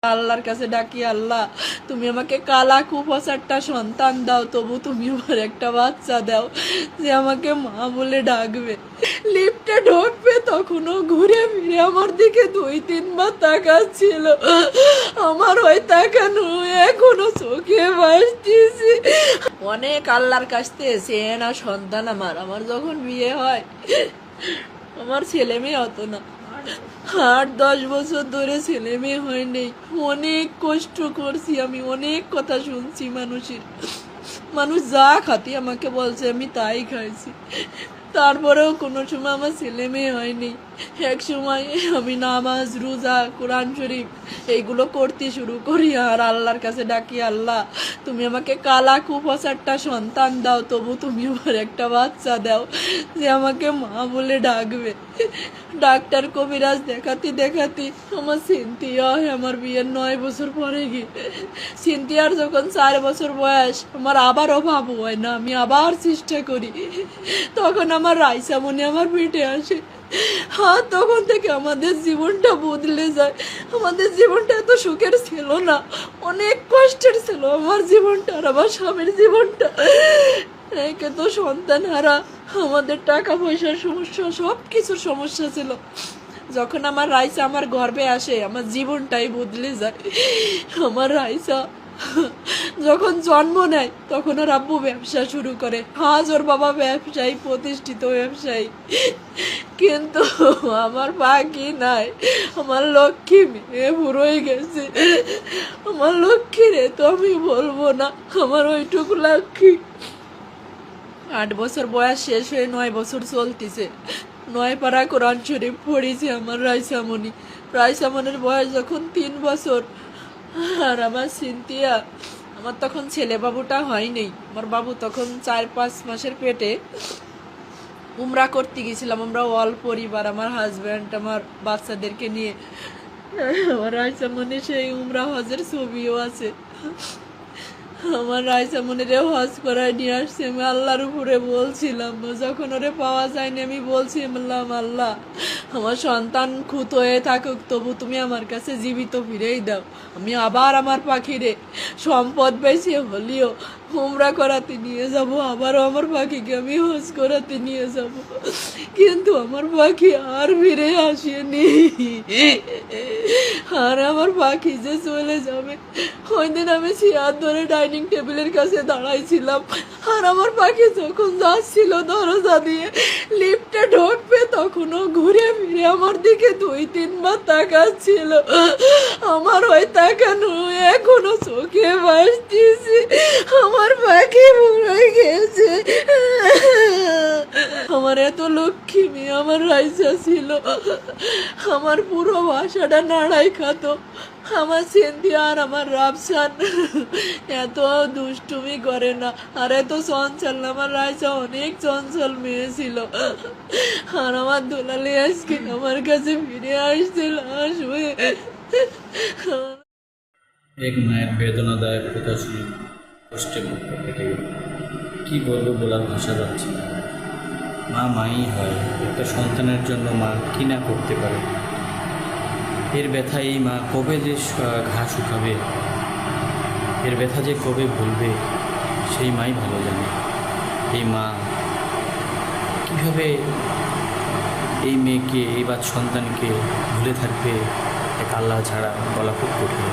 আল্লাহর কাছে ডাকি, আল্লাহ তুমি আমাকে কালা কুফাসারটা সন্তান দাও, তবু তুমি আমার একটা বাচ্চা দাও যে আমাকে মা বলে ডাকবে। লিফটে ঢুকবে তখনও ঘুরে ফিরে আমার দিকে 2-3 বার তাকাচ্ছিল। আমার ওই তাকানো এখনো চোখে ভাসতেছে। অনেক আল্লাহর কাছ থেকে চেয়ে না সন্তান আমার। আমার যখন বিয়ে হয় আমার ছেলে মেয়ে হতো না, 8-10 বছর ধরে ছেলে মেয়ে হয়নি। অনেক কষ্ট করছি আমি, অনেক কথা শুনছি মানুষের। মানুষ যা খাতি আমাকে বলছে আমি তাই খাইছি, তারপরেও কোনো সময় আমার ছেলে মেয়ে হয়নি। এক সময় আমি নামাজ রোজা কোরআন শরীফ এইগুলো করতে শুরু করি আর আল্লাহর কাছে ডাকি, আল্লাহ তুমি আমাকে কালা কুফাসারটা সন্তান দাও, তবু তুমি আমার একটা বাচ্চা দাও যে আমাকে মা বলে ডাকবে। ডাক্তার কবিরাজ দেখাতে আমার সিনথিয়া হয় আমার বিয়ের 9 বছর পরে গিয়ে। সিনথিয়ার যখন 4 বছর বয়স আমার আবারও বাবু হয় না, আমি আবার চেষ্টা করি। তখন আমার রাইসামণি আমার পেটে আসে। হ্যাঁ, তখন থেকে আমাদের জীবনটা বদলে যায়। আমাদের জীবনটা এত সুখের ছিল না, অনেক কষ্টের ছিল আমার জীবনটা আর আমার স্বামীর জীবনটা। একে তো সন্তান হারা, আমাদের টাকা পয়সার সমস্যা, সব কিছুর সমস্যা ছিল। যখন আমার রাইসা আমার গর্ভে আসে আমার জীবনটাই বদলে যায়। আমার রাইসা যখন জন্ম নেয় তখন ওর আব্বু ব্যবসা শুরু করে। আজ ওর বাবা ব্যবসায়ী, প্রতিষ্ঠিত ব্যবসায়ী, কিন্তু আমার বাকি নাই। আমার লক্ষ্মী মেয়ে বুড়োই গেছে। আমার লক্ষ্মী রে তো আমি বলবো না, আমার ওইটুকু লক্ষ্মী। 8 বছর বয়স শেষ হয়ে 9 বছর চলতেছে। 9 পারা কোরআন শরীফ পড়েছে আমার রাইসামনির বয়স যখন 3 বছর। আর আমার সিনথিয়া, আমার তখন ছেলে বাবুটা হয়নি। আমার বাবু তখন 4-5 মাসের পেটে। উমরা করতে গেছিলাম আমরা অল পরিবার, আমার হাজব্যান্ড আমার বাচ্চাদেরকে নিয়ে। আমার রাইসামনি সেই উমরা হজের ছবিও আছে। আমার রাইসামনিরেও হজ করায় নিয়ে আসছে। আমি আল্লাহর উপরে বলছিলাম, যখন ওরে পাওয়া যায়নি আমি বলছিলাম, আল্লাহ আমার সন্তান খুঁত হয়ে থাকুক, তবু তুমি আমার কাছে জীবিত ফিরেই দাও। আমি আবার আমার পাখিরে সম্পদ বেশি হলেও উমরা করাতে নিয়ে যাব, আবারও আমার পাখিকে আমি হজ করাতে নিয়ে যাব। কিন্তু আমার পাখি আর ফিরে আসেনি। আর আমার পাখি যে চলে যাবে, ওই দিন আমি চেয়ার ধরে ডাইনিং টেবিলের কাছে দাঁড়াইছিলাম আর আমার পাখি যখন যাচ্ছিল দরজা দিয়ে লিফটে ঢুকবে তখনও ঘুরে ফিরে আমার দিকে 2-3 বার তাকাচ্ছিল। আমার ওই তাকানো এখনো চোখে ভাসতেছে। আমার পাখি মরে গেছে। আমার এত লক্ষ্মী মেয়ে আমার রাইসা ছিল। আমার পুরো বাসাটা নাড়াই খাতো। আমার সিনথিয়া আর আমার রাফসান এত দুষ্টুমি করে না আর এত চঞ্চল না। আমার রাইসা অনেক চঞ্চল মেয়ে ছিল। আর আমার দুলালি আজকে আমার কাছে ফিরে আসছিল আসবে। এক মায়ের বেদনাদায়ক কথা শুনে কষ্টে মুখটা ফেটে গেল। কী বলবো বলার ভাষা যাচ্ছে না। মা মাই হয়, একটা সন্তানের জন্য মা কী না করতে পারে। এর ব্যথা এই মা কবে যে ঘা শুকাবে, এর ব্যথা যে কবে ভুলবে সেই মাই ভালো জানে। এই মা কীভাবে এই মেয়েকে, এই সন্তানকে ভুলে থাকবে, এক আল্লাহ ছাড়া বলা খুব কঠিন।